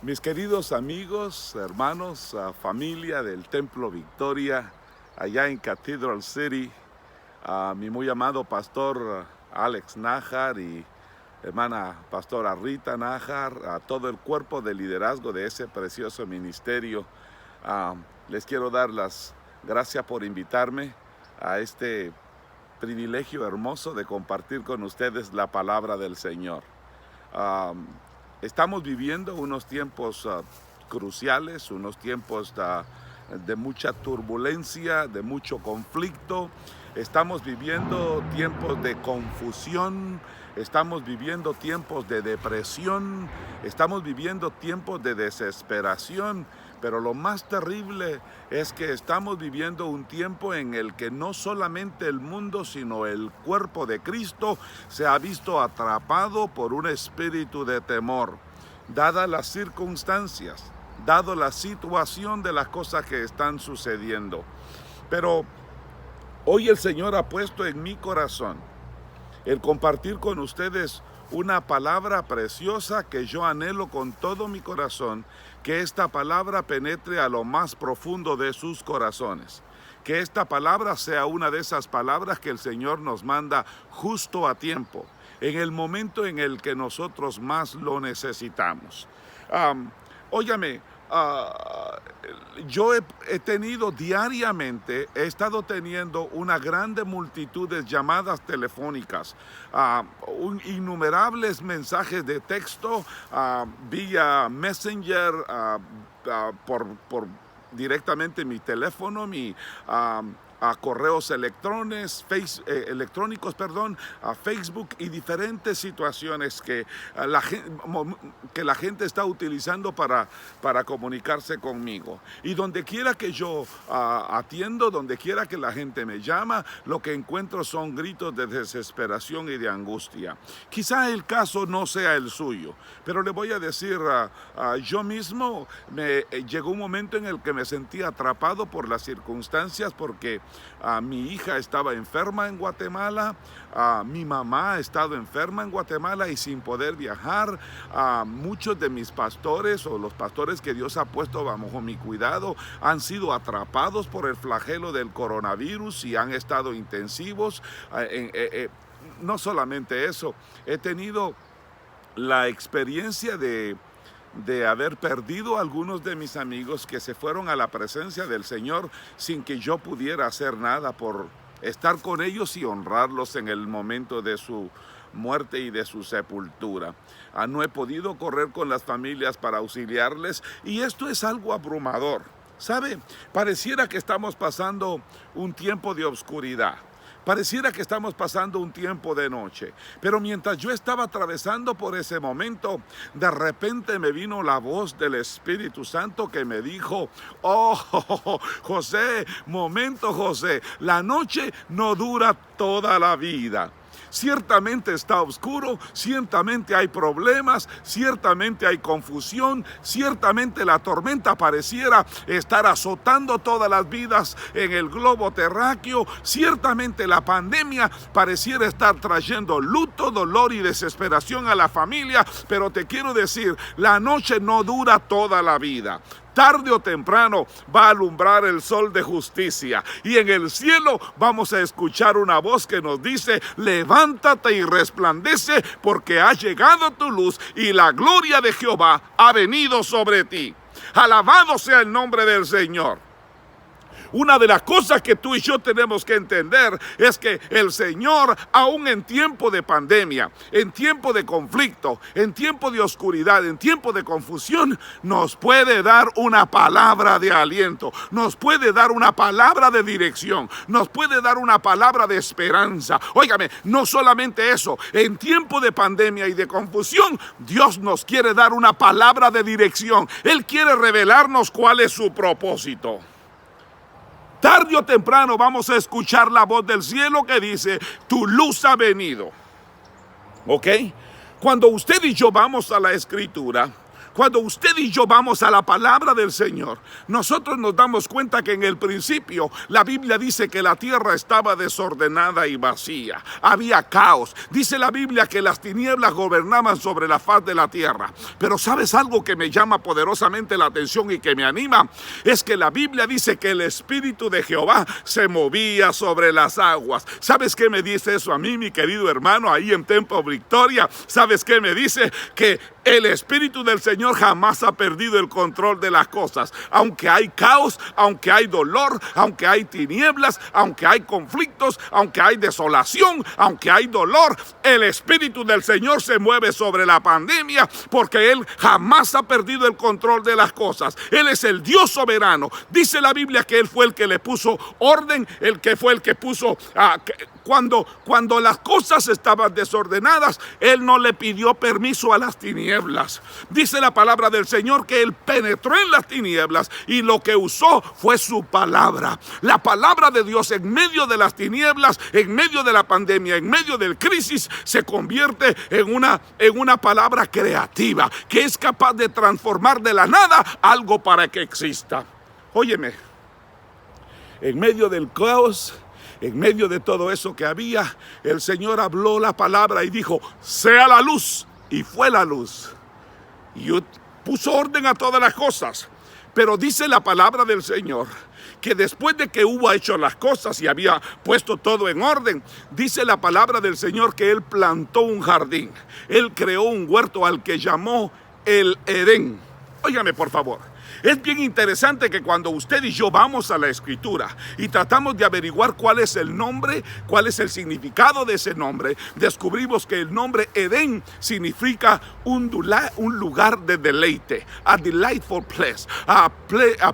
Mis queridos amigos, hermanos, familia del Templo Victoria, allá en Cathedral City, a mi muy amado pastor Alex Nájar y hermana pastora Rita Nájar, a todo el cuerpo de liderazgo de ese precioso ministerio, les quiero dar las gracias por invitarme a este privilegio hermoso de compartir con ustedes la palabra del Señor. Estamos viviendo unos tiempos cruciales, unos tiempos de mucha turbulencia, de mucho conflicto. Estamos viviendo tiempos de confusión, estamos viviendo tiempos de depresión, estamos viviendo tiempos de desesperación. Pero lo más terrible es que estamos viviendo un tiempo en el que no solamente el mundo, sino el cuerpo de Cristo se ha visto atrapado por un espíritu de temor, dadas las circunstancias, dado la situación de las cosas que están sucediendo. Pero hoy el Señor ha puesto en mi corazón el compartir con ustedes una palabra preciosa que yo anhelo con todo mi corazón, que esta palabra penetre a lo más profundo de sus corazones. Que esta palabra sea una de esas palabras que el Señor nos manda justo a tiempo, en el momento en el que nosotros más lo necesitamos. Óyame, yo he tenido diariamente, he estado teniendo una grande multitud de llamadas telefónicas, innumerables mensajes de texto, vía Messenger, por directamente mi teléfono, a correos electrónicos, a Facebook y diferentes situaciones que la gente está utilizando para comunicarse conmigo. Y donde quiera que yo atiendo, donde quiera que la gente me llama, lo que encuentro son gritos de desesperación y de angustia. Quizá el caso no sea el suyo, pero le voy a decir, yo mismo llegó un momento en el que me sentí atrapado por las circunstancias, porque mi hija estaba enferma en Guatemala, mi mamá ha estado enferma en Guatemala y sin poder viajar. Muchos de mis pastores o los pastores que Dios ha puesto bajo mi cuidado han sido atrapados por el flagelo del coronavirus y han estado intensivos. No solamente eso, he tenido la experiencia de haber perdido a algunos de mis amigos que se fueron a la presencia del Señor sin que yo pudiera hacer nada por estar con ellos y honrarlos en el momento de su muerte y de su sepultura. No he podido correr con las familias para auxiliarles y esto es algo abrumador. ¿Sabe? Pareciera que estamos pasando un tiempo de oscuridad. Pareciera que estamos pasando un tiempo de noche, pero mientras yo estaba atravesando por ese momento, de repente me vino la voz del Espíritu Santo que me dijo: oh, José, José, la noche no dura toda la vida. Ciertamente está oscuro, ciertamente hay problemas, ciertamente hay confusión, ciertamente la tormenta pareciera estar azotando todas las vidas en el globo terráqueo, ciertamente la pandemia pareciera estar trayendo luto, dolor y desesperación a la familia, pero te quiero decir, la noche no dura toda la vida. Tarde o temprano va a alumbrar el sol de justicia y en el cielo vamos a escuchar una voz que nos dice: levántate y resplandece, porque ha llegado tu luz y la gloria de Jehová ha venido sobre ti. Alabado sea el nombre del Señor. Una de las cosas que tú y yo tenemos que entender es que el Señor, aún en tiempo de pandemia, en tiempo de conflicto, en tiempo de oscuridad, en tiempo de confusión, nos puede dar una palabra de aliento, nos puede dar una palabra de dirección, nos puede dar una palabra de esperanza. Óigame, no solamente eso, en tiempo de pandemia y de confusión, Dios nos quiere dar una palabra de dirección. Él quiere revelarnos cuál es su propósito. Tarde o temprano vamos a escuchar la voz del cielo que dice: tu luz ha venido. ¿Ok? Cuando usted y yo vamos a la Escritura, Cuando usted y yo vamos a la palabra del Señor, nosotros nos damos cuenta que en el principio la Biblia dice que la tierra estaba desordenada y vacía. Había caos. Dice la Biblia que las tinieblas gobernaban sobre la faz de la tierra. Pero ¿sabes algo que me llama poderosamente la atención y que me anima? Es que la Biblia dice que el Espíritu de Jehová se movía sobre las aguas. ¿Sabes qué me dice eso a mí, mi querido hermano, ahí en Templo Victoria? ¿Sabes qué me dice? Que el Espíritu del Señor jamás ha perdido el control de las cosas. Aunque hay caos, aunque hay dolor, aunque hay tinieblas, aunque hay conflictos, aunque hay desolación, aunque hay dolor, el Espíritu del Señor se mueve sobre la pandemia porque Él jamás ha perdido el control de las cosas. Él es el Dios soberano. Dice la Biblia que Él fue el que le puso orden, el que fue el que puso... Cuando las cosas estaban desordenadas, Él no le pidió permiso a las tinieblas. Dice la palabra del Señor que Él penetró en las tinieblas y lo que usó fue su palabra. La palabra de Dios en medio de las tinieblas, en medio de la pandemia, en medio del crisis, se convierte en una palabra creativa que es capaz de transformar de la nada algo para que exista. Óyeme, en medio del caos, en medio de todo eso que había, el Señor habló la palabra y dijo, sea la luz, y fue la luz. Y puso orden a todas las cosas. Pero dice la palabra del Señor que después de que hubo hecho las cosas y había puesto todo en orden, dice la palabra del Señor que Él plantó un jardín. Él creó un huerto al que llamó el Edén. Óigame por favor. Es bien interesante que cuando usted y yo vamos a la Escritura y tratamos de averiguar cuál es el nombre, cuál es el significado de ese nombre, descubrimos que el nombre Edén significa un lugar de deleite, a delightful place, a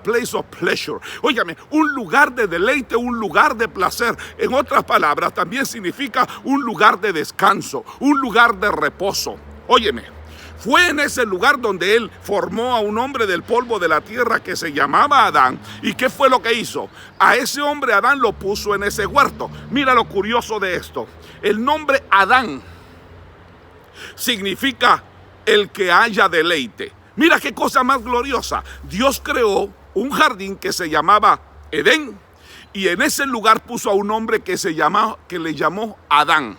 place of pleasure. Óigame, un lugar de deleite, un lugar de placer. En otras palabras, también significa un lugar de descanso, un lugar de reposo. Óyeme. Fue en ese lugar donde Él formó a un hombre del polvo de la tierra que se llamaba Adán. ¿Y qué fue lo que hizo? A ese hombre Adán lo puso en ese huerto. Mira lo curioso de esto. El nombre Adán significa el que haya deleite. Mira qué cosa más gloriosa. Dios creó un jardín que se llamaba Edén y en ese lugar puso a un hombre que le llamó Adán.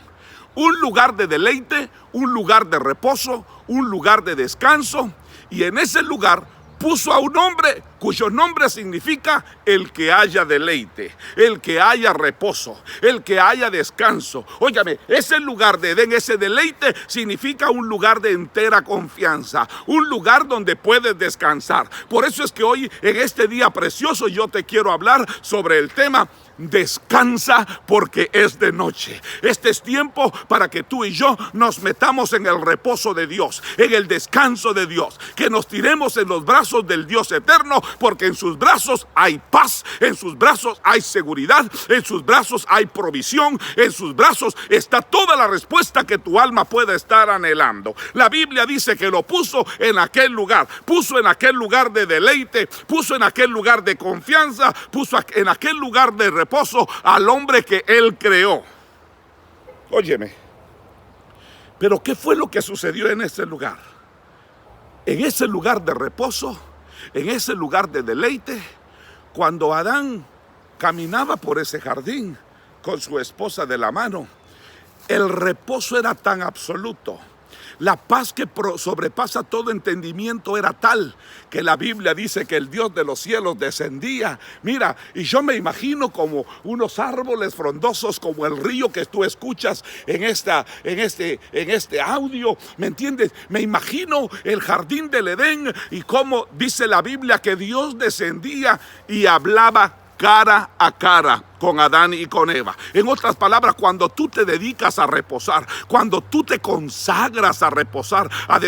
Un lugar de deleite, un lugar de reposo, un lugar de descanso. Y en ese lugar puso a un hombre cuyo nombre significa el que haya deleite, el que haya reposo, el que haya descanso. Óigame, ese lugar de Edén, ese deleite, significa un lugar de entera confianza, un lugar donde puedes descansar. Por eso es que hoy, en este día precioso, yo te quiero hablar sobre el tema descansa porque es de noche. Este es tiempo para que tú y yo nos metamos en el reposo de Dios, en el descanso de Dios, que nos tiremos en los brazos del Dios eterno, porque en sus brazos hay paz, en sus brazos hay seguridad, en sus brazos hay provisión, en sus brazos está toda la respuesta que tu alma pueda estar anhelando. La Biblia dice que lo puso en aquel lugar de deleite, puso en aquel lugar de confianza, puso en aquel lugar de reposo al hombre que Él creó. Óyeme, pero ¿qué fue lo que sucedió en ese lugar? En ese lugar de reposo, en ese lugar de deleite, cuando Adán caminaba por ese jardín con su esposa de la mano, el reposo era tan absoluto. La paz que sobrepasa todo entendimiento era tal que la Biblia dice que el Dios de los cielos descendía. Mira, y yo me imagino como unos árboles frondosos, como el río que tú escuchas en este audio, ¿me entiendes? Me imagino el jardín del Edén y cómo dice la Biblia que Dios descendía y hablaba cara a cara con Adán y con Eva. En otras palabras, cuando tú te dedicas a reposar, cuando tú te consagras a reposar, a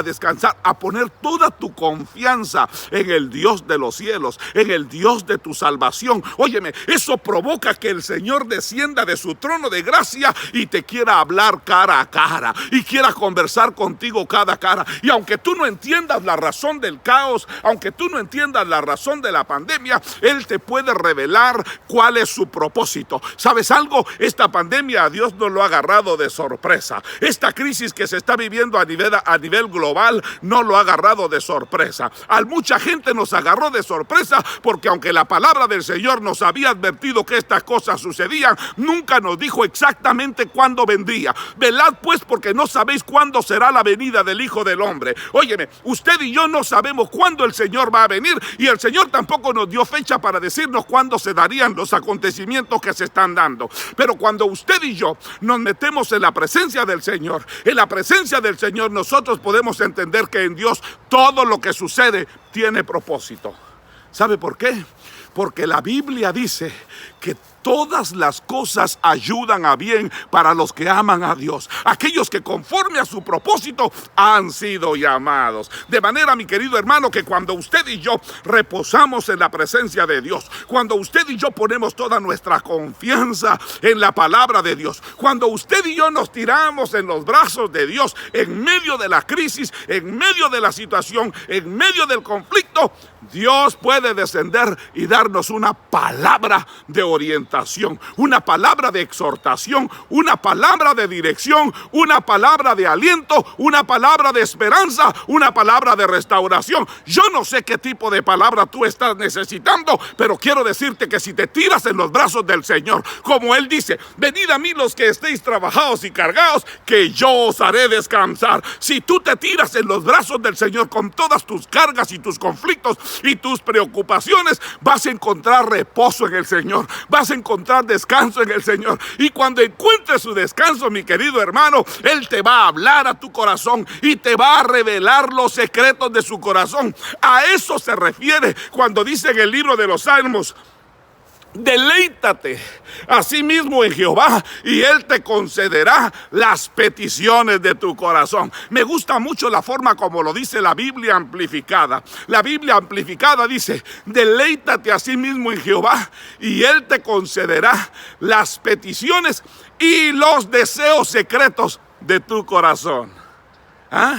descansar, a poner toda tu confianza en el Dios de los cielos, en el Dios de tu salvación, óyeme, eso provoca que el Señor descienda de su trono de gracia y te quiera hablar cara a cara y quiera conversar contigo cara a cara. Y aunque tú no entiendas la razón del caos, aunque tú no entiendas la razón de la pandemia, Él te puede revelar cuál es su propósito. ¿Sabes algo? Esta pandemia a Dios no lo ha agarrado de sorpresa. Esta crisis que se está viviendo a nivel global no lo ha agarrado de sorpresa. A mucha gente nos agarró de sorpresa porque aunque la palabra del Señor nos había advertido que estas cosas sucedían, nunca nos dijo exactamente cuándo vendría. Velad pues, porque no sabéis cuándo será la venida del Hijo del Hombre. Óyeme, usted y yo no sabemos cuándo el Señor va a venir, y el Señor tampoco nos dio fecha para decirnos cuándo se darían los acontecimientos que se están dando. Pero cuando usted y yo nos metemos en la presencia del Señor, nosotros podemos entender que en Dios todo lo que sucede tiene propósito. ¿Sabe por qué? Porque la Biblia dice que todas las cosas ayudan a bien para los que aman a Dios, aquellos que conforme a su propósito han sido llamados. De manera, mi querido hermano, que cuando usted y yo reposamos en la presencia de Dios, cuando usted y yo ponemos toda nuestra confianza en la palabra de Dios, cuando usted y yo nos tiramos en los brazos de Dios en medio de la crisis, en medio de la situación, en medio del conflicto, Dios puede descender y darnos una palabra de orientación, una palabra de exhortación, una palabra de dirección, una palabra de aliento, una palabra de esperanza, una palabra de restauración. Yo no sé qué tipo de palabra tú estás necesitando, pero quiero decirte que si te tiras en los brazos del Señor, como Él dice, venid a mí los que estéis trabajados y cargados, que yo os haré descansar. Si tú te tiras en los brazos del Señor con todas tus cargas y tus conflictos y tus preocupaciones, vas a encontrar reposo en el Señor, vas a encontrar descanso en el Señor. Y cuando encuentres su descanso, mi querido hermano, Él te va a hablar a tu corazón y te va a revelar los secretos de su corazón. A eso se refiere cuando dice en el libro de los Salmos: deleítate asimismo en Jehová y Él te concederá las peticiones de tu corazón. Me gusta mucho la forma como lo dice la Biblia amplificada. La Biblia amplificada dice: deleítate asimismo en Jehová y Él te concederá las peticiones y los deseos secretos de tu corazón. ¿Ah?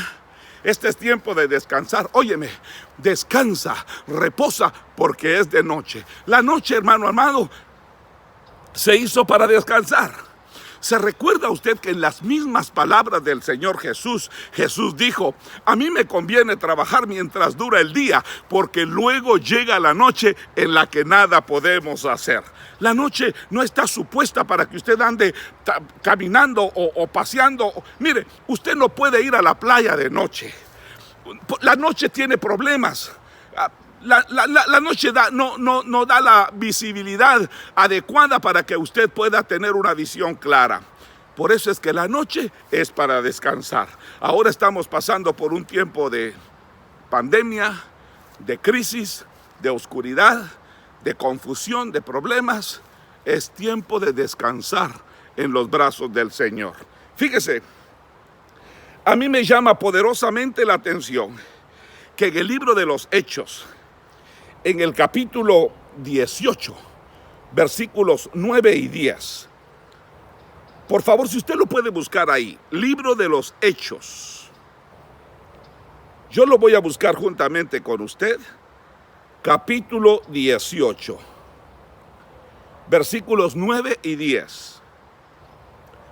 Este es tiempo de descansar. Óyeme, descansa, reposa, porque es de noche. La noche, hermano amado, se hizo para descansar. ¿Se recuerda usted que en las mismas palabras del Señor Jesús, Jesús dijo: a mí me conviene trabajar mientras dura el día, porque luego llega la noche en la que nada podemos hacer? La noche no está supuesta para que usted ande caminando o paseando. Mire, usted no puede ir a la playa de noche. La noche tiene problemas. La noche no da la visibilidad adecuada para que usted pueda tener una visión clara. Por eso es que la noche es para descansar. Ahora estamos pasando por un tiempo de pandemia, de crisis, de oscuridad, de confusión, de problemas. Es tiempo de descansar en los brazos del Señor. Fíjese, a mí me llama poderosamente la atención que en el libro de los Hechos, en el capítulo 18, versículos 9 y 10. Por favor, si usted lo puede buscar ahí, libro de los Hechos. Yo lo voy a buscar juntamente con usted. Capítulo 18, versículos 9 y 10.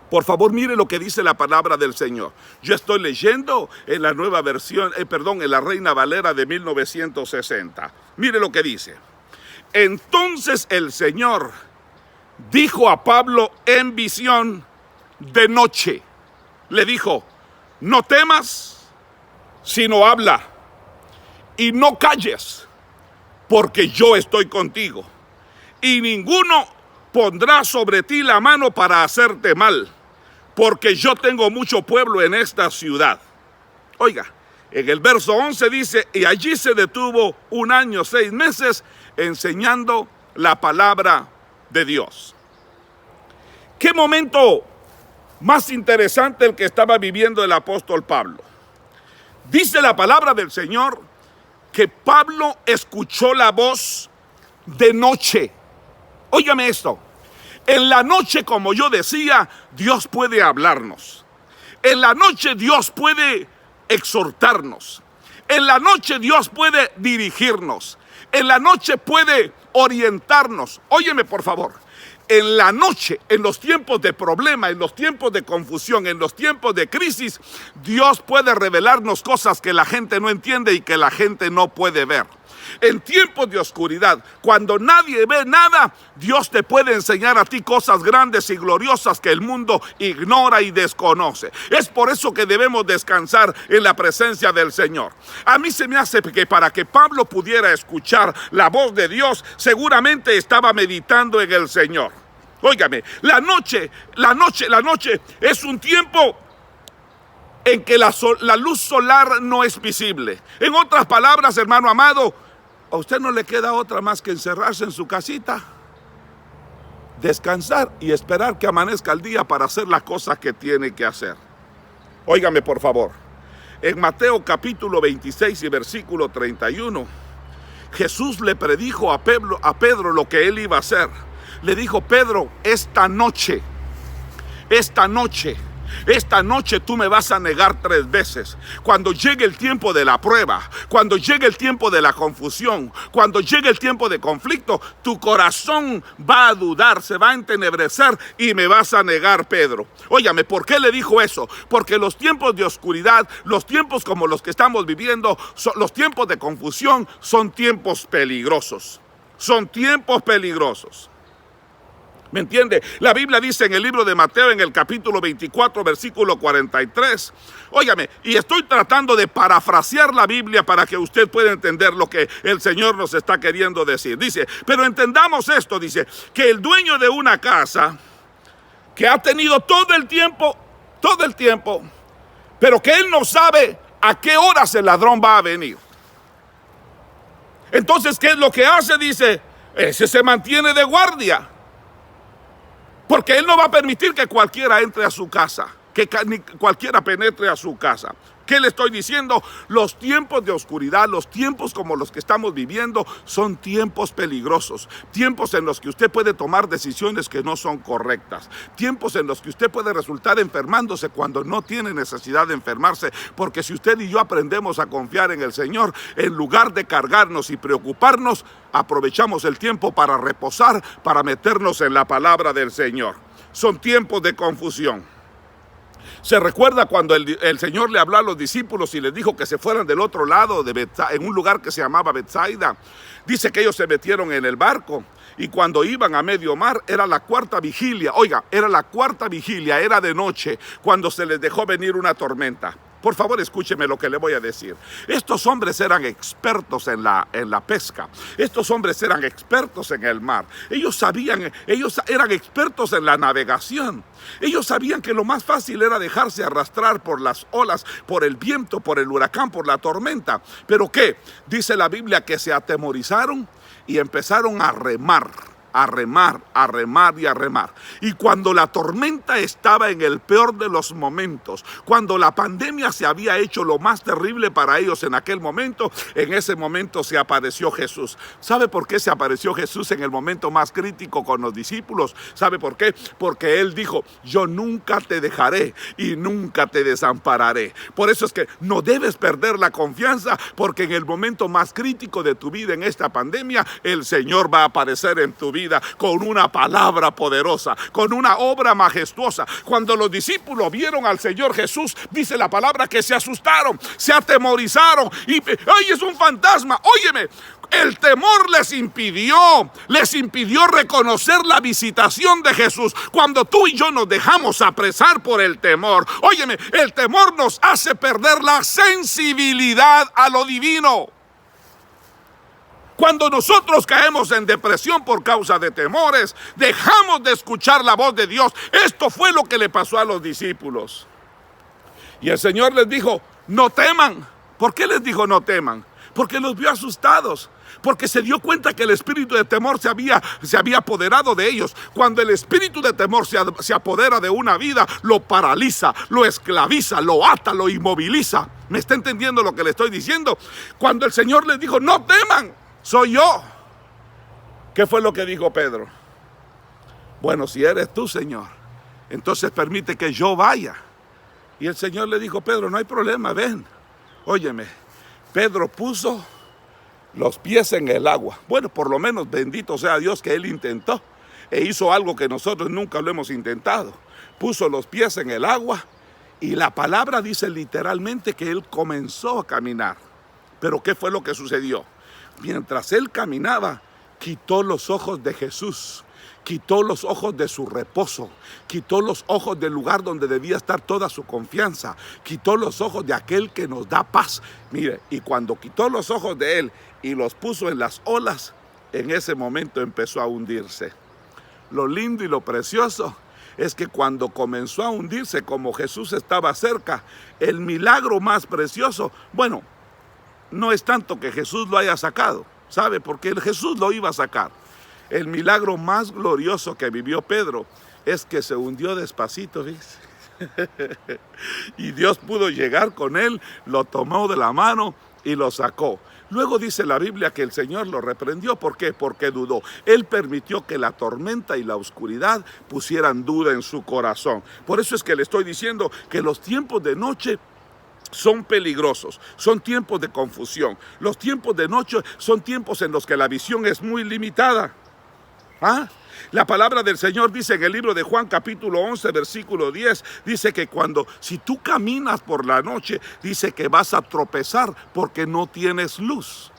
Por favor, mire lo que dice la palabra del Señor. Yo estoy leyendo en la nueva versión, en la Reina Valera de 1960. Mire lo que dice. Entonces el Señor dijo a Pablo en visión de noche. Le dijo: no temas, sino habla, y no calles, porque yo estoy contigo, y ninguno pondrá sobre ti la mano para hacerte mal, porque yo tengo mucho pueblo en esta ciudad. Oiga, en el verso 11 dice: y allí se detuvo 1 año 6 meses enseñando la palabra de Dios. ¿Qué momento más interesante el que estaba viviendo el apóstol Pablo? Dice la palabra del Señor que Pablo escuchó la voz de noche. Óigame esto. En la noche, como yo decía, Dios puede hablarnos. En la noche Dios puede exhortarnos. En la noche Dios puede dirigirnos. En la noche puede orientarnos. Óyeme, por favor. En la noche, en los tiempos de problema, en los tiempos de confusión, en los tiempos de crisis, Dios puede revelarnos cosas que la gente no entiende y que la gente no puede ver. En tiempos de oscuridad, cuando nadie ve nada, Dios te puede enseñar a ti cosas grandes y gloriosas que el mundo ignora y desconoce. Es por eso que debemos descansar en la presencia del Señor. A mí se me hace que para que Pablo pudiera escuchar la voz de Dios, seguramente estaba meditando en el Señor. Óigame, la noche es un tiempo en que la luz solar no es visible. En otras palabras, hermano amado, a usted no le queda otra más que encerrarse en su casita, descansar y esperar que amanezca el día para hacer las cosas que tiene que hacer. Óigame, por favor. En Mateo capítulo 26 y versículo 31, Jesús le predijo a Pedro lo que él iba a hacer. Le dijo: Pedro, esta noche tú me vas a negar 3 veces. Cuando llegue el tiempo de la prueba, cuando llegue el tiempo de la confusión, cuando llegue el tiempo de conflicto, tu corazón va a dudar, se va a entenebrecer y me vas a negar, Pedro. Óyame, ¿por qué le dijo eso? Porque los tiempos de oscuridad, los tiempos como los que estamos viviendo, los tiempos de confusión, son tiempos peligrosos. Son tiempos peligrosos. ¿Me entiende? La Biblia dice en el libro de Mateo, en el capítulo 24, versículo 43. Óigame, y estoy tratando de parafrasear la Biblia para que usted pueda entender lo que el Señor nos está queriendo decir. Dice, pero entendamos esto, dice, que el dueño de una casa, que ha tenido todo el tiempo, pero que él no sabe a qué horas el ladrón va a venir. Entonces, ¿qué es lo que hace? Dice, ese se mantiene de guardia. Porque él no va a permitir que cualquiera entre a su casa, que cualquiera penetre a su casa. ¿Qué le estoy diciendo? Los tiempos de oscuridad, los tiempos como los que estamos viviendo, son tiempos peligrosos. Tiempos en los que usted puede tomar decisiones que no son correctas. Tiempos en los que usted puede resultar enfermándose cuando no tiene necesidad de enfermarse. Porque si usted y yo aprendemos a confiar en el Señor, en lugar de cargarnos y preocuparnos, aprovechamos el tiempo para reposar, para meternos en la palabra del Señor. Son tiempos de confusión. Se recuerda cuando el Señor le habló a los discípulos y les dijo que se fueran del otro lado, en un lugar que se llamaba Betsaida. Dice que ellos se metieron en el barco y cuando iban a medio mar era la 4ª vigilia. Oiga, era la 4ª vigilia, era de noche cuando se les dejó venir una tormenta. Por favor, escúcheme lo que le voy a decir. Estos hombres eran expertos en la pesca. Estos hombres eran expertos en el mar. Ellos eran expertos en la navegación. Ellos sabían que lo más fácil era dejarse arrastrar por las olas, por el viento, por el huracán, por la tormenta. ¿Pero qué? Dice la Biblia que se atemorizaron y empezaron a remar. A remar y a remar. Y cuando la tormenta estaba en el peor de los momentos, cuando la pandemia se había hecho lo más terrible para ellos en aquel momento, en ese momento se apareció Jesús. ¿Sabe por qué se apareció Jesús en el momento más crítico con los discípulos? ¿Sabe por qué? Porque Él dijo, yo nunca te dejaré y nunca te desampararé. Por eso es que no debes perder la confianza, porque en el momento más crítico de tu vida en esta pandemia, el Señor va a aparecer en tu vida con una palabra poderosa, con una obra majestuosa. Cuando los discípulos vieron al Señor Jesús, dice la palabra que se asustaron, se atemorizaron y ¡ay, es un fantasma! Óyeme, el temor les impidió reconocer la visitación de Jesús. Cuando tú y yo nos dejamos apresar por el temor, óyeme, el temor nos hace perder la sensibilidad a lo divino. Cuando nosotros caemos en depresión por causa de temores, dejamos de escuchar la voz de Dios. Esto fue lo que le pasó a los discípulos. Y el Señor les dijo, no teman. ¿Por qué les dijo no teman? Porque los vio asustados. Porque se dio cuenta que el espíritu de temor se había apoderado de ellos. Cuando el espíritu de temor se apodera de una vida, lo paraliza, lo esclaviza, lo ata, lo inmoviliza. ¿Me está entendiendo lo que le estoy diciendo? Cuando el Señor les dijo, no teman, soy yo. ¿Qué fue lo que dijo Pedro? Bueno, si eres tú, Señor, entonces permite que yo vaya. Y el Señor le dijo, Pedro, no hay problema, ven. Óyeme, Pedro puso los pies en el agua. Bueno, por lo menos bendito sea Dios que él intentó e hizo algo que nosotros nunca lo hemos intentado. Puso los pies en el agua y la palabra dice literalmente que él comenzó a caminar. Pero ¿qué fue lo que sucedió? Mientras él caminaba, quitó los ojos de Jesús, quitó los ojos de su reposo, quitó los ojos del lugar donde debía estar toda su confianza, quitó los ojos de aquel que nos da paz. Mire, y cuando quitó los ojos de él y los puso en las olas, en ese momento empezó a hundirse. Lo lindo y lo precioso es que cuando comenzó a hundirse, como Jesús estaba cerca, el milagro más precioso, bueno, no es tanto que Jesús lo haya sacado, ¿sabe? Porque Jesús lo iba a sacar. El milagro más glorioso que vivió Pedro es que se hundió despacito, ¿ves? Y Dios pudo llegar con él, lo tomó de la mano y lo sacó. Luego dice la Biblia que el Señor lo reprendió. ¿Por qué? Porque dudó. Él permitió que la tormenta y la oscuridad pusieran duda en su corazón. Por eso es que le estoy diciendo que los tiempos de noche son peligrosos, son tiempos de confusión. Los tiempos de noche son tiempos en los que la visión es muy limitada. La palabra del Señor dice en el libro de Juan capítulo 11 versículo 10, dice que si tú caminas por la noche, dice que vas a tropezar porque no tienes luz.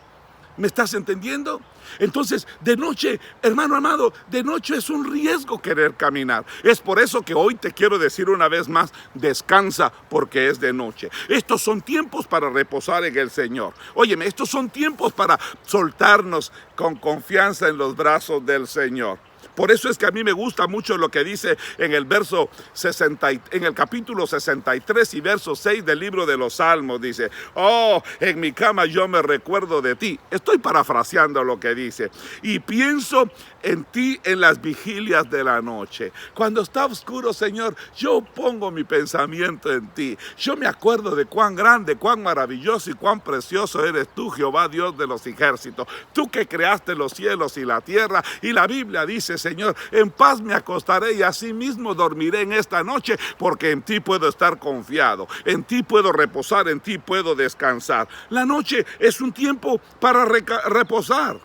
¿Me estás entendiendo? Entonces, de noche, hermano amado, de noche es un riesgo querer caminar. Es por eso que hoy te quiero decir una vez más, descansa porque es de noche. Estos son tiempos para reposar en el Señor. Óyeme, estos son tiempos para soltarnos con confianza en los brazos del Señor. Por eso es que a mí me gusta mucho lo que dice en el verso 60, en el capítulo 63 y verso 6 del libro de los Salmos. Dice, oh, en mi cama yo me recuerdo de ti. Estoy parafraseando lo que dice. Y pienso en ti en las vigilias de la noche. Cuando está oscuro, Señor, yo pongo mi pensamiento en ti. Yo me acuerdo de cuán grande, cuán maravilloso y cuán precioso eres tú, Jehová, Dios de los ejércitos. Tú que creaste los cielos y la tierra. Y la Biblia dice, Señor, en paz me acostaré y así mismo dormiré en esta noche, porque en ti puedo estar confiado, en ti puedo reposar, en ti puedo descansar. La noche es un tiempo para reposar.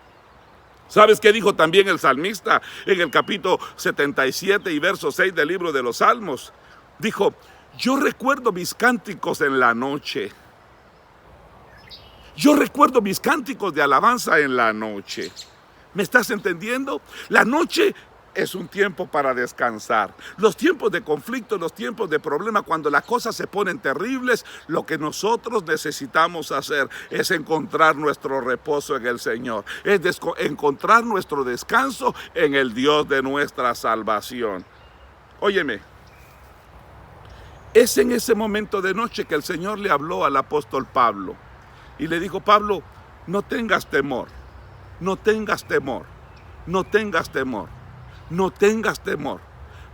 ¿Sabes qué dijo también el salmista en el capítulo 77 y verso 6 del libro de los Salmos? Dijo, yo recuerdo mis cánticos en la noche. Yo recuerdo mis cánticos de alabanza en la noche. ¿Me estás entendiendo? La noche es un tiempo para descansar. Los tiempos de conflicto, los tiempos de problema, cuando las cosas se ponen terribles, lo que nosotros necesitamos hacer es encontrar nuestro reposo en el Señor. Es encontrar nuestro descanso en el Dios de nuestra salvación. Óyeme, es en ese momento de noche que el Señor le habló al apóstol Pablo y le dijo, Pablo, no tengas temor. No tengas temor, no tengas temor, no tengas temor.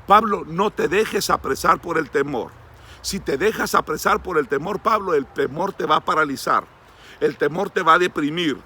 Pablo, no te dejes apresar por el temor. Si te dejas apresar por el temor, Pablo, el temor te va a paralizar. El temor te va a deprimir.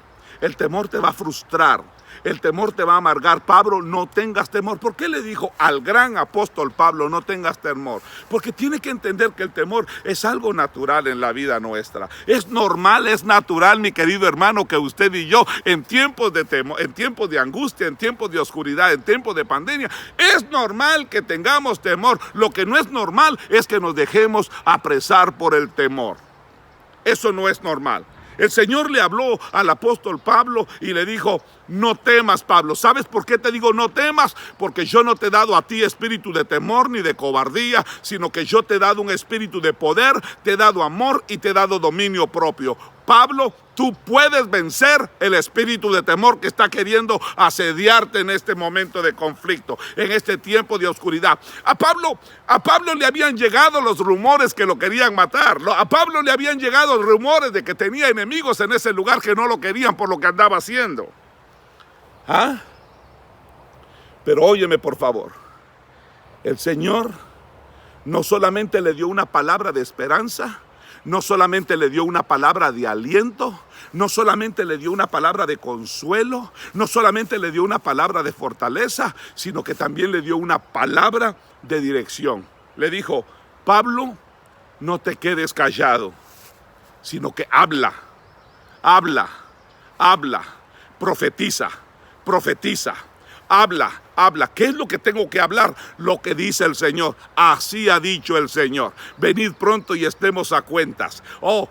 El temor te va a frustrar. El temor te va a amargar. Pablo, no tengas temor. ¿Por qué le dijo al gran apóstol Pablo, no tengas temor? Porque tiene que entender que el temor es algo natural en la vida nuestra. Es normal, es natural, mi querido hermano, que usted y yo, en tiempos de temor, en tiempos de angustia, en tiempos de oscuridad, en tiempos de pandemia, es normal que tengamos temor. Lo que no es normal es que nos dejemos apresar por el temor. Eso no es normal. El Señor le habló al apóstol Pablo y le dijo, no temas, Pablo. ¿Sabes por qué te digo no temas? Porque yo no te he dado a ti espíritu de temor ni de cobardía, sino que yo te he dado un espíritu de poder, te he dado amor y te he dado dominio propio. Pablo, tú puedes vencer el espíritu de temor que está queriendo asediarte en este momento de conflicto, en este tiempo de oscuridad. A Pablo le habían llegado los rumores que lo querían matar. A Pablo le habían llegado los rumores de que tenía enemigos en ese lugar que no lo querían por lo que andaba haciendo. Pero óyeme, por favor. El Señor no solamente le dio una palabra de esperanza, no solamente le dio una palabra de aliento, no solamente le dio una palabra de consuelo, no solamente le dio una palabra de fortaleza, sino que también le dio una palabra de dirección. Le dijo, Pablo, no te quedes callado, sino que habla habla, profetiza, profetiza. Habla, habla. ¿Qué es lo que tengo que hablar? Lo que dice el Señor. Así ha dicho el Señor. Venid pronto y estemos a cuentas. Oh,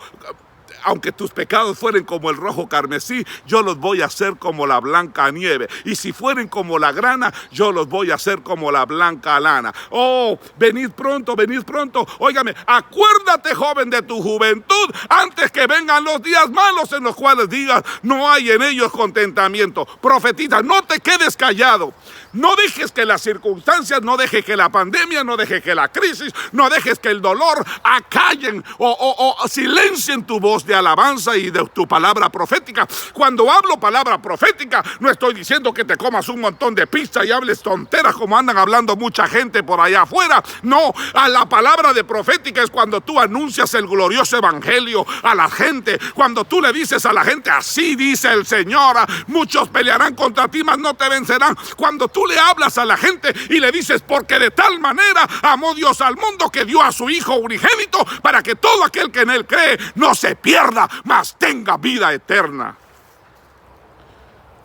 aunque tus pecados fueren como el rojo carmesí, yo los voy a hacer como la blanca nieve. Y si fueren como la grana, yo los voy a hacer como la blanca lana. Oh, venid pronto, venid pronto. Óigame, acuérdate, joven, de tu juventud, antes que vengan los días malos en los cuales digas, no hay en ellos contentamiento. Profetiza, no te quedes callado. No dejes que las circunstancias, no dejes que la pandemia, no dejes que la crisis, no dejes que el dolor acallen o silencien tu voz de alabanza y de tu palabra profética. Cuando hablo palabra profética, no estoy diciendo que te comas un montón de pizza y hables tonteras como andan hablando mucha gente por allá afuera. No, a la palabra de profética es cuando tú anuncias el glorioso evangelio a la gente. Cuando tú le dices a la gente, así dice el Señor, muchos pelearán contra ti, mas no te vencerán. Cuando tú le hablas a la gente y le dices, porque de tal manera amó Dios al mundo que dio a su Hijo unigénito para que todo aquel que en él cree no se pierda, mas tenga vida eterna.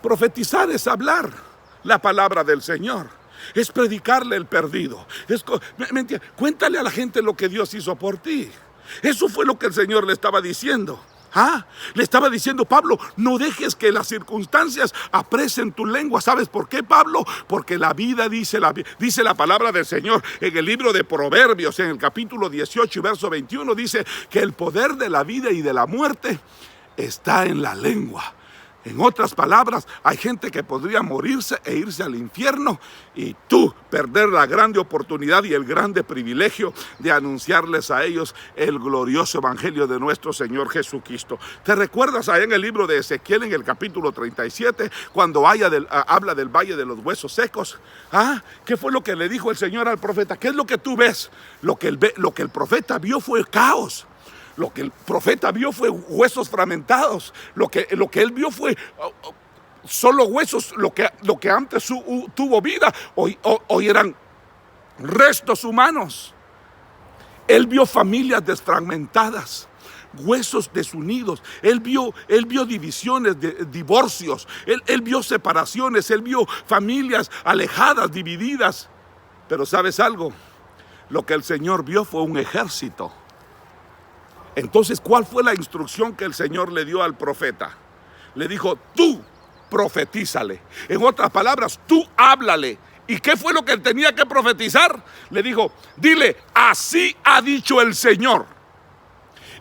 Profetizar es hablar la palabra del Señor, es predicarle el perdido, cuéntale a la gente lo que Dios hizo por ti. Eso fue lo que el Señor le estaba diciendo. Le estaba diciendo, Pablo, no dejes que las circunstancias apresen tu lengua. ¿Sabes por qué, Pablo? Porque la vida, dice la palabra del Señor en el libro de Proverbios, en el capítulo 18 y verso 21, dice que el poder de la vida y de la muerte está en la lengua. En otras palabras, hay gente que podría morirse e irse al infierno y tú perder la grande oportunidad y el grande privilegio de anunciarles a ellos el glorioso evangelio de nuestro Señor Jesucristo. ¿Te recuerdas allá en el libro de Ezequiel, en el capítulo 37, cuando habla del valle de los huesos secos? ¿Qué fue lo que le dijo el Señor al profeta? ¿Qué es lo que tú ves? Lo que el profeta vio fue caos. Lo que el profeta vio fue huesos fragmentados. Lo que él vio fue solo huesos. Lo que antes tuvo vida, hoy eran restos humanos. Él vio familias desfragmentadas, huesos desunidos. Él vio divisiones, divorcios. Él vio separaciones. Él vio familias alejadas, divididas. Pero ¿sabes algo? Lo que el Señor vio fue un ejército. Entonces, ¿cuál fue la instrucción que el Señor le dio al profeta? Le dijo, tú profetízale. En otras palabras, tú háblale. ¿Y qué fue lo que él tenía que profetizar? Le dijo, dile, así ha dicho el Señor.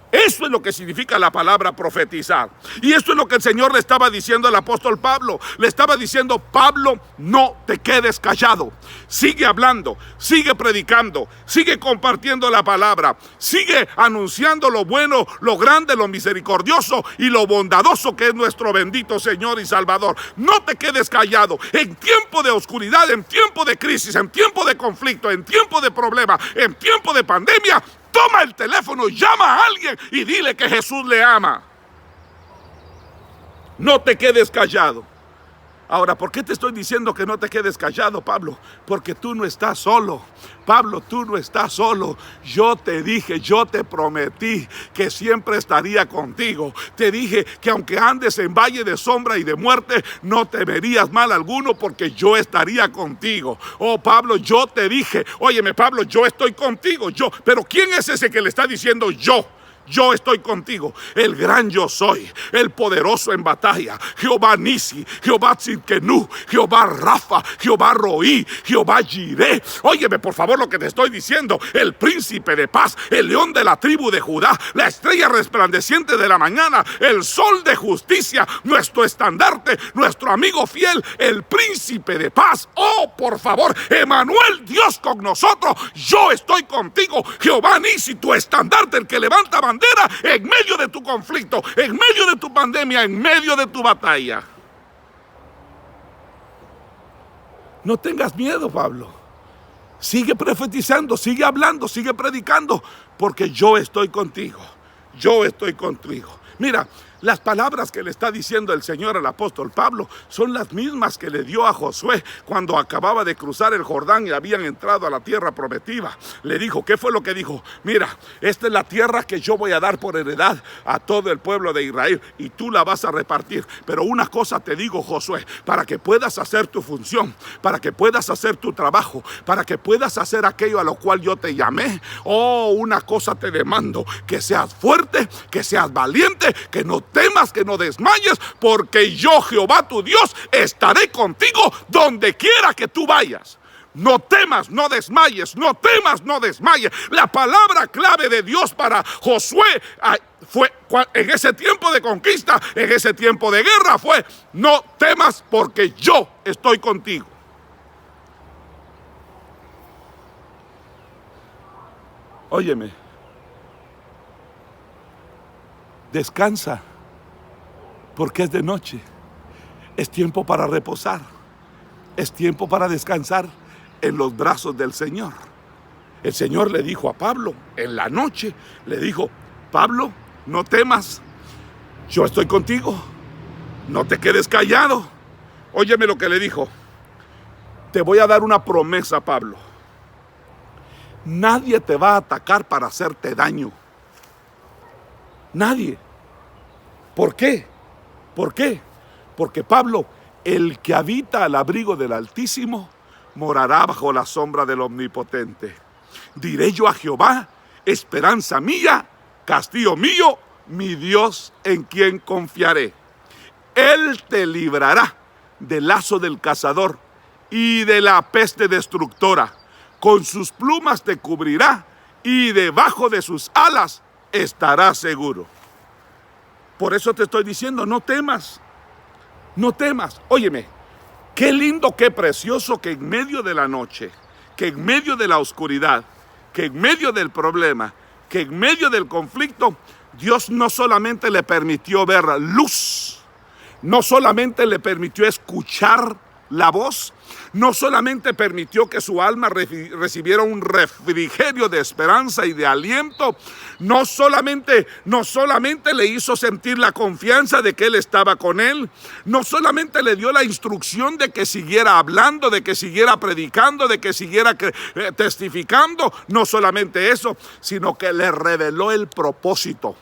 Eso es lo que significa la palabra profetizar. Y esto es lo que el Señor le estaba diciendo al apóstol Pablo. Le estaba diciendo, Pablo, no te quedes callado. Sigue hablando, sigue predicando, sigue compartiendo la palabra. Sigue anunciando lo bueno, lo grande, lo misericordioso y lo bondadoso que es nuestro bendito Señor y Salvador. No te quedes callado. En tiempo de oscuridad, en tiempo de crisis, en tiempo de conflicto, en tiempo de problema, en tiempo de pandemia, toma el teléfono, llama a alguien y dile que Jesús le ama. No te quedes callado. Ahora, ¿por qué te estoy diciendo que no te quedes callado, Pablo? Porque tú no estás solo. Pablo, tú no estás solo. Yo te dije, yo te prometí que siempre estaría contigo. Te dije que aunque andes en valle de sombra y de muerte, no temerías mal alguno porque yo estaría contigo. Oh, Pablo, yo te dije, óyeme, Pablo, yo estoy contigo. Pero ¿quién es ese que le está diciendo yo? Yo estoy contigo, el gran yo soy, el poderoso en batalla, Jehová Nisi, Jehová Tzidkenu, Jehová Rafa, Jehová Roí, Jehová Jireh. Óyeme por favor lo que te estoy diciendo, el príncipe de paz, el león de la tribu de Judá, la estrella resplandeciente de la mañana, el sol de justicia, nuestro estandarte, nuestro amigo fiel, el príncipe de paz. Oh, por favor, Emanuel, Dios con nosotros, yo estoy contigo, Jehová Nisi, tu estandarte, el que levanta bandera en medio de tu conflicto, en medio de tu pandemia, en medio de tu batalla. No tengas miedo, Pablo. Sigue profetizando, sigue hablando, sigue predicando, porque yo estoy contigo. Yo estoy contigo. Mira, Las palabras que le está diciendo el Señor al apóstol Pablo son las mismas que le dio a Josué cuando acababa de cruzar el Jordán y habían entrado a la tierra prometida. Le dijo, ¿qué fue lo que dijo? Mira, esta es la tierra que yo voy a dar por heredad a todo el pueblo de Israel y tú la vas a repartir. Pero una cosa te digo, Josué, para que puedas hacer tu función, para que puedas hacer tu trabajo, para que puedas hacer aquello a lo cual yo te llamé, una cosa te demando, que seas fuerte, que seas valiente, que no temas, que no desmayes, porque yo, Jehová tu Dios, estaré contigo donde quiera que tú vayas. No temas, no desmayes, no temas, no desmayes. La palabra clave de Dios para Josué fue en ese tiempo de conquista, en ese tiempo de guerra, fue: no temas porque yo estoy contigo. Óyeme, descansa, porque es de noche. Es tiempo para reposar. Es tiempo para descansar en los brazos del Señor. El Señor le dijo a Pablo en la noche, le dijo: Pablo, no temas, yo estoy contigo, no te quedes callado. Óyeme lo que le dijo: te voy a dar una promesa, Pablo. Nadie te va a atacar para hacerte daño. Nadie. ¿Por qué? ¿Por qué? Porque Pablo, el que habita al abrigo del Altísimo, morará bajo la sombra del Omnipotente. Diré yo a Jehová, esperanza mía, castillo mío, mi Dios en quien confiaré. Él te librará del lazo del cazador y de la peste destructora. Con sus plumas te cubrirá y debajo de sus alas estarás seguro. Por eso te estoy diciendo, no temas. No temas. Óyeme, qué lindo, qué precioso que en medio de la noche, que en medio de la oscuridad, que en medio del problema, que en medio del conflicto, Dios no solamente le permitió ver luz, no solamente le permitió escuchar la voz, no solamente permitió que su alma recibiera un refrigerio de esperanza y de aliento, no solamente le hizo sentir la confianza de que Él estaba con él, no solamente le dio la instrucción de que siguiera hablando, de que siguiera predicando, de que siguiera testificando, no solamente eso, sino que le reveló el propósito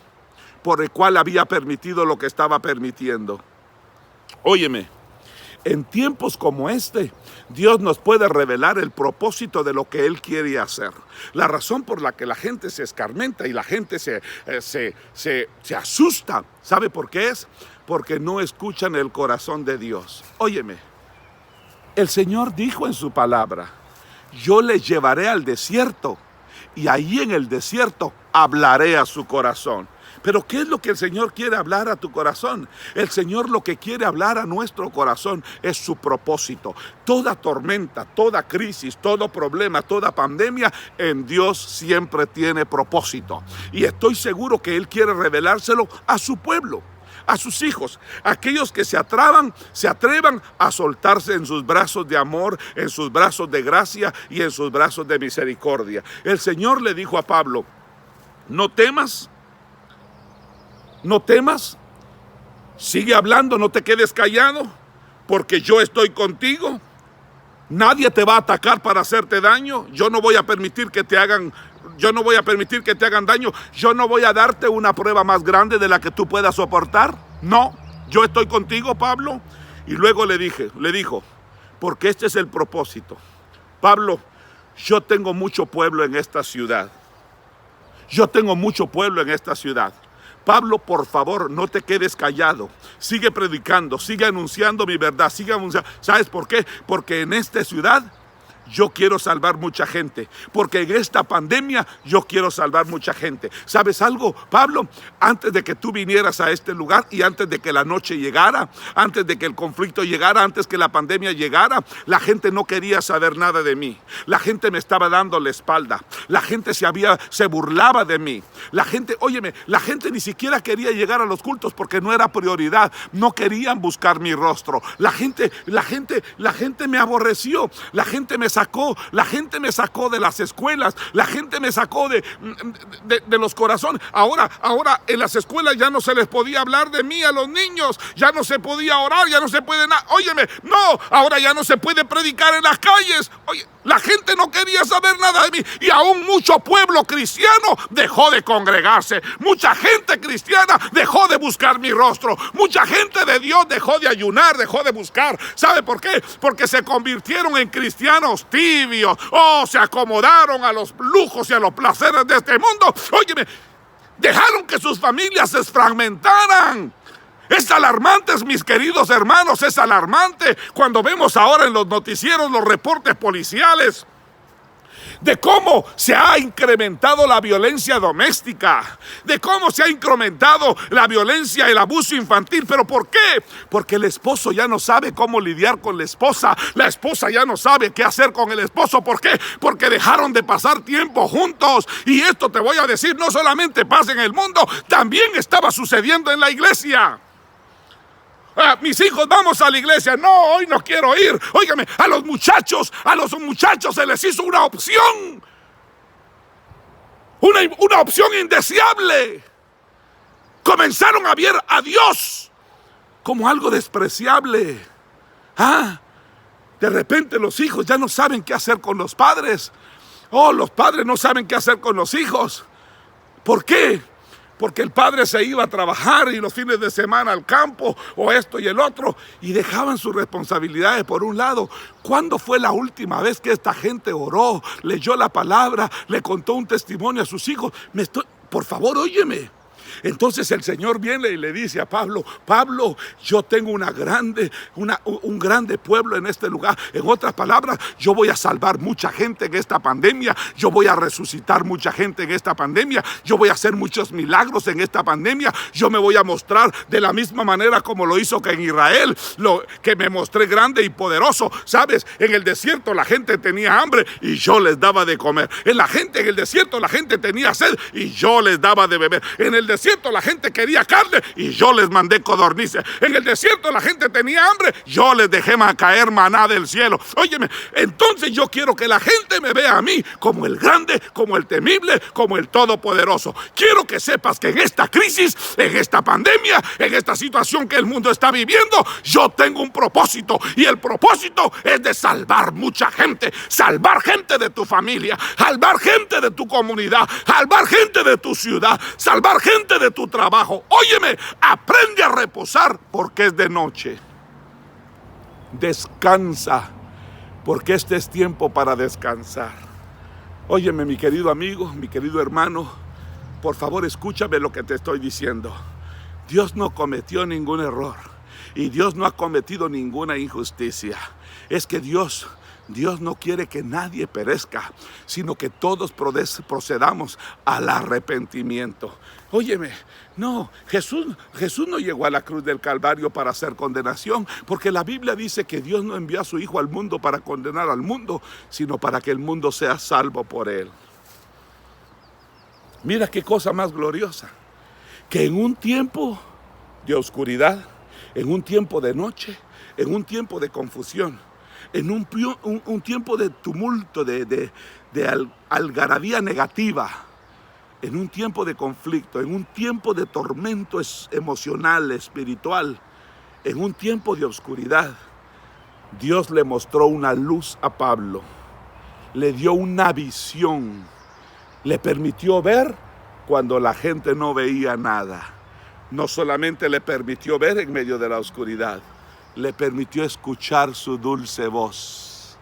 por el cual había permitido lo que estaba permitiendo. Óyeme, en tiempos como este, Dios nos puede revelar el propósito de lo que Él quiere hacer. La razón por la que la gente se escarmenta y la gente se asusta, ¿sabe por qué es? Porque no escuchan el corazón de Dios. Óyeme, el Señor dijo en su palabra: yo les llevaré al desierto y ahí en el desierto hablaré a su corazón. Pero ¿qué es lo que el Señor quiere hablar a tu corazón? El Señor lo que quiere hablar a nuestro corazón es su propósito. Toda tormenta, toda crisis, todo problema, toda pandemia, en Dios siempre tiene propósito. Y estoy seguro que Él quiere revelárselo a su pueblo, a sus hijos, aquellos que se atrevan a soltarse en sus brazos de amor, en sus brazos de gracia y en sus brazos de misericordia. El Señor le dijo a Pablo: no temas, no temas, sigue hablando, no te quedes callado, porque yo estoy contigo. Nadie te va a atacar para hacerte daño. Yo no voy a permitir que te hagan daño. Yo no voy a darte una prueba más grande de la que tú puedas soportar. No, yo estoy contigo, Pablo. Y luego le dijo, porque este es el propósito. Pablo, yo tengo mucho pueblo en esta ciudad. Pablo, por favor, no te quedes callado. Sigue predicando, sigue anunciando mi verdad, sigue anunciando. ¿Sabes por qué? Porque en esta ciudad yo quiero salvar mucha gente, porque en esta pandemia yo quiero salvar mucha gente. ¿Sabes algo, Pablo? Antes de que tú vinieras a este lugar y antes de que la noche llegara, antes de que el conflicto llegara, antes que la pandemia llegara, la gente no quería saber nada de mí. La gente me estaba dando la espalda. La gente se burlaba de mí. La gente ni siquiera quería llegar a los cultos porque no era prioridad. No querían buscar mi rostro. La gente me aborreció. La gente me sacó de las escuelas, la gente me sacó de los corazones. Ahora en las escuelas ya no se les podía hablar de mí a los niños, ya no se podía orar, ya no se puede nada. Óyeme, no, ahora ya no se puede predicar en las calles. Oye, la gente no quería saber nada de mí, y aún mucho pueblo cristiano dejó de congregarse, mucha gente cristiana dejó de buscar mi rostro, mucha gente de Dios dejó de ayunar, dejó de buscar. ¿Sabe por qué? Porque se convirtieron en cristianos tibios, se acomodaron a los lujos y a los placeres de este mundo. Óyeme, dejaron que sus familias se fragmentaran. Es alarmante, mis queridos hermanos, es alarmante cuando vemos ahora en los noticieros los reportes policiales de cómo se ha incrementado la violencia doméstica, de cómo se ha incrementado la violencia, el abuso infantil. ¿Pero por qué? Porque el esposo ya no sabe cómo lidiar con la esposa ya no sabe qué hacer con el esposo. ¿Por qué? Porque dejaron de pasar tiempo juntos. Y esto te voy a decir, no solamente pasa en el mundo, también estaba sucediendo en la iglesia. Mis hijos, vamos a la iglesia. No, hoy no quiero ir. Óigame, a los muchachos se les hizo una opción. Una opción indeseable. Comenzaron a ver a Dios como algo despreciable. De repente los hijos ya no saben qué hacer con los padres. Los padres no saben qué hacer con los hijos. ¿Por qué? Porque el padre se iba a trabajar y los fines de semana al campo, o esto y el otro, y dejaban sus responsabilidades por un lado. ¿Cuándo fue la última vez que esta gente oró, leyó la palabra, le contó un testimonio a sus hijos? Por favor, óyeme. Entonces el Señor viene y le dice a Pablo: Pablo, yo tengo un grande pueblo en este lugar. En otras palabras, yo voy a salvar mucha gente en esta pandemia, yo voy a resucitar mucha gente en esta pandemia, yo voy a hacer muchos milagros en esta pandemia, yo me voy a mostrar de la misma manera como lo hizo que en Israel, que me mostré grande y poderoso. ¿Sabes? En el desierto la gente tenía hambre y yo les daba de comer. En el desierto la gente tenía sed y yo les daba de beber. En el desierto la gente quería carne y yo les mandé codornices. En el desierto la gente tenía hambre, yo les dejé caer maná del cielo. Óyeme, entonces yo quiero que la gente me vea a mí como el grande, como el temible, como el todopoderoso. Quiero que sepas que en esta crisis, en esta pandemia, en esta situación que el mundo está viviendo, yo tengo un propósito, y el propósito es de salvar mucha gente, salvar gente de tu familia, salvar gente de tu comunidad, salvar gente de tu ciudad, salvar gente de tu trabajo. Óyeme, aprende a reposar porque es de noche. Descansa porque este es tiempo para descansar. Óyeme, mi querido amigo, mi querido hermano, por favor escúchame lo que te estoy diciendo. Dios no cometió ningún error y Dios no ha cometido ninguna injusticia. Es que Dios no quiere que nadie perezca, sino que todos procedamos al arrepentimiento. Óyeme, no, Jesús no llegó a la cruz del Calvario para hacer condenación, porque la Biblia dice que Dios no envió a su Hijo al mundo para condenar al mundo, sino para que el mundo sea salvo por Él. Mira qué cosa más gloriosa, que en un tiempo de oscuridad, en un tiempo de noche, en un tiempo de confusión, en un tiempo de tumulto, de algarabía negativa, en un tiempo de conflicto, en un tiempo de tormento emocional, espiritual, en un tiempo de oscuridad, Dios le mostró una luz a Pablo, le dio una visión, le permitió ver cuando la gente no veía nada. No solamente le permitió ver en medio de la oscuridad, le permitió escuchar su dulce voz.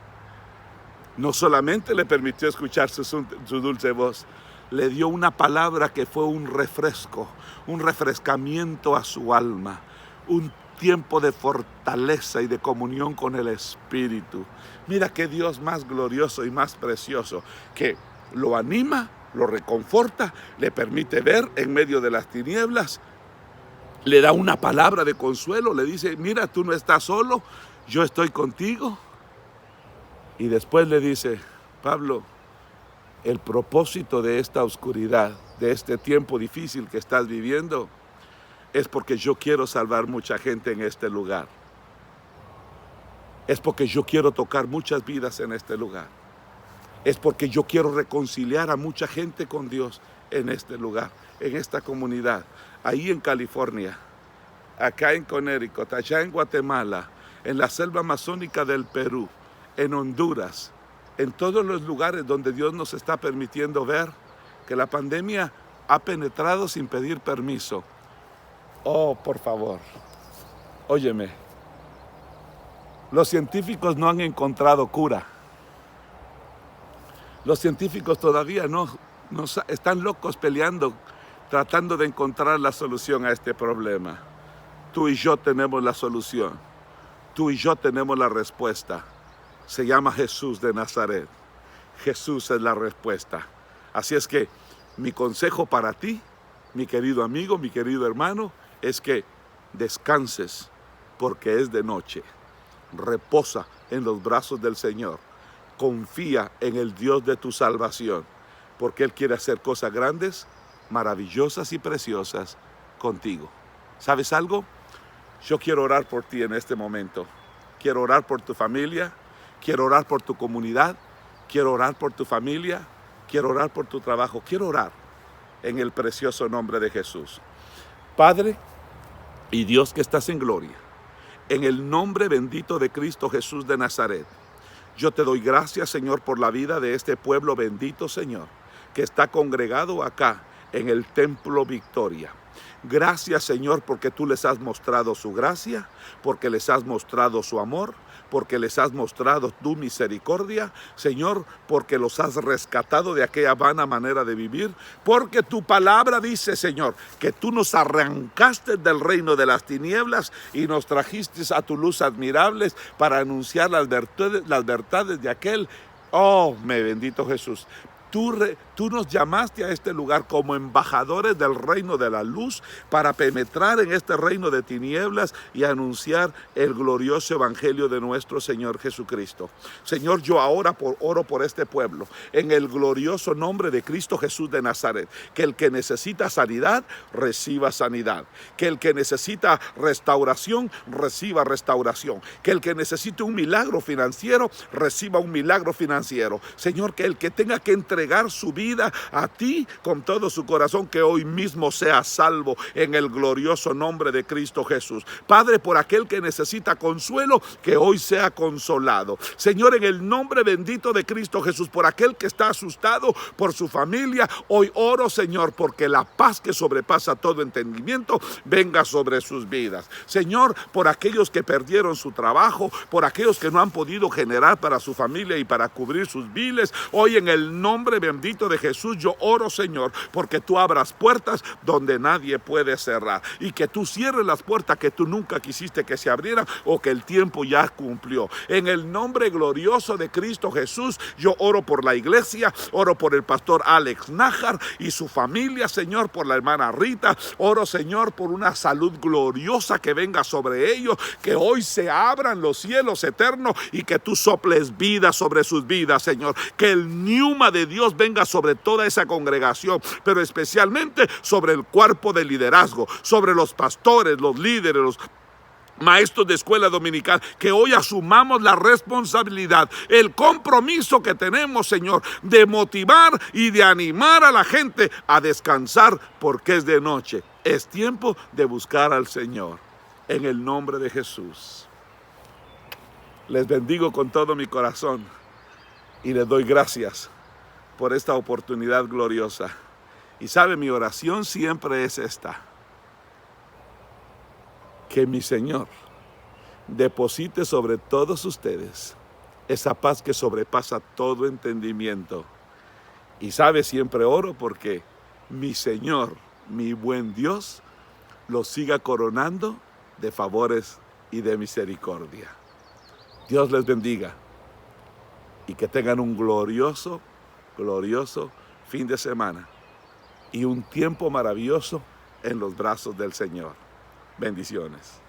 No solamente le permitió escuchar su dulce voz, le dio una palabra que fue un refresco, un refrescamiento a su alma, un tiempo de fortaleza y de comunión con el Espíritu. Mira qué Dios más glorioso y más precioso, que lo anima, lo reconforta, le permite ver en medio de las tinieblas, le da una palabra de consuelo, le dice: mira, tú no estás solo, yo estoy contigo. Y después le dice: Pablo, el propósito de esta oscuridad, de este tiempo difícil que estás viviendo, es porque yo quiero salvar mucha gente en este lugar. Es porque yo quiero tocar muchas vidas en este lugar. Es porque yo quiero reconciliar a mucha gente con Dios en este lugar, en esta comunidad, ahí en California, acá en Connecticut, allá en Guatemala, en la selva amazónica del Perú, en Honduras, en todos los lugares donde Dios nos está permitiendo ver que la pandemia ha penetrado sin pedir permiso. Oh, por favor, óyeme, los científicos no han encontrado cura. Los científicos todavía no están locos peleando, tratando de encontrar la solución a este problema. Tú y yo tenemos la solución. Tú y yo tenemos la respuesta. Se llama Jesús de Nazaret. Jesús es la respuesta. Así es que mi consejo para ti, mi querido amigo, mi querido hermano, es que descanses porque es de noche. Reposa en los brazos del Señor. Confía en el Dios de tu salvación, porque Él quiere hacer cosas grandes, maravillosas y preciosas contigo. ¿Sabes algo? Yo quiero orar por ti en este momento. Quiero orar por tu familia, quiero orar por tu comunidad, quiero orar por tu familia, quiero orar por tu trabajo, quiero orar en el precioso nombre de Jesús. Padre y Dios que estás en gloria, en el nombre bendito de Cristo Jesús de Nazaret, yo te doy gracias, Señor, por la vida de este pueblo bendito, Señor, que está congregado acá en el Templo Victoria. Gracias, Señor, porque tú les has mostrado su gracia, porque les has mostrado su amor, porque les has mostrado tu misericordia, Señor, porque los has rescatado de aquella vana manera de vivir, porque tu palabra dice, Señor, que tú nos arrancaste del reino de las tinieblas y nos trajiste a tu luz admirables para anunciar las verdades de aquel. Oh, me bendito Jesús. Tú nos llamaste a este lugar como embajadores del reino de la luz para penetrar en este reino de tinieblas y anunciar el glorioso evangelio de nuestro Señor Jesucristo. Señor, yo ahora oro por este pueblo en el glorioso nombre de Cristo Jesús de Nazaret. Que el que necesita sanidad, reciba sanidad. Que el que necesita restauración, reciba restauración. Que el que necesite un milagro financiero, reciba un milagro financiero. Señor, que el que tenga que entregar su vida a ti con todo su corazón, que hoy mismo sea salvo en el glorioso nombre de Cristo Jesús. Padre, por aquel que necesita consuelo, que hoy sea consolado. Señor, en el nombre bendito de Cristo Jesús, por aquel que está asustado por su familia, hoy oro, Señor, porque la paz que sobrepasa todo entendimiento venga sobre sus vidas. Señor, por aquellos que perdieron su trabajo, por aquellos que no han podido generar para su familia y para cubrir sus biles, hoy en el nombre bendito de Jesús yo oro, Señor, porque tú abras puertas donde nadie puede cerrar y que tú cierres las puertas que tú nunca quisiste que se abrieran o que el tiempo ya cumplió. En el nombre glorioso de Cristo Jesús yo oro por la iglesia, oro por el pastor Alex Nájar y su familia, Señor, por la hermana Rita, oro, Señor, por una salud gloriosa que venga sobre ellos, que hoy se abran los cielos eternos y que tú soples vida sobre sus vidas, Señor, que el pneuma de Dios venga sobre toda esa congregación, pero especialmente sobre el cuerpo de liderazgo, sobre los pastores, los líderes, los maestros de escuela dominical, que hoy asumamos la responsabilidad, el compromiso que tenemos, Señor, de motivar y de animar a la gente a descansar porque es de noche. Es tiempo de buscar al Señor. En el nombre de Jesús. Les bendigo con todo mi corazón y les doy gracias por esta oportunidad gloriosa. Y sabe, mi oración siempre es esta: que mi Señor deposite sobre todos ustedes esa paz que sobrepasa todo entendimiento. Y sabe, siempre oro porque mi Señor, mi buen Dios, los siga coronando de favores y de misericordia. Dios les bendiga y que tengan un glorioso fin de semana y un tiempo maravilloso en los brazos del Señor. Bendiciones.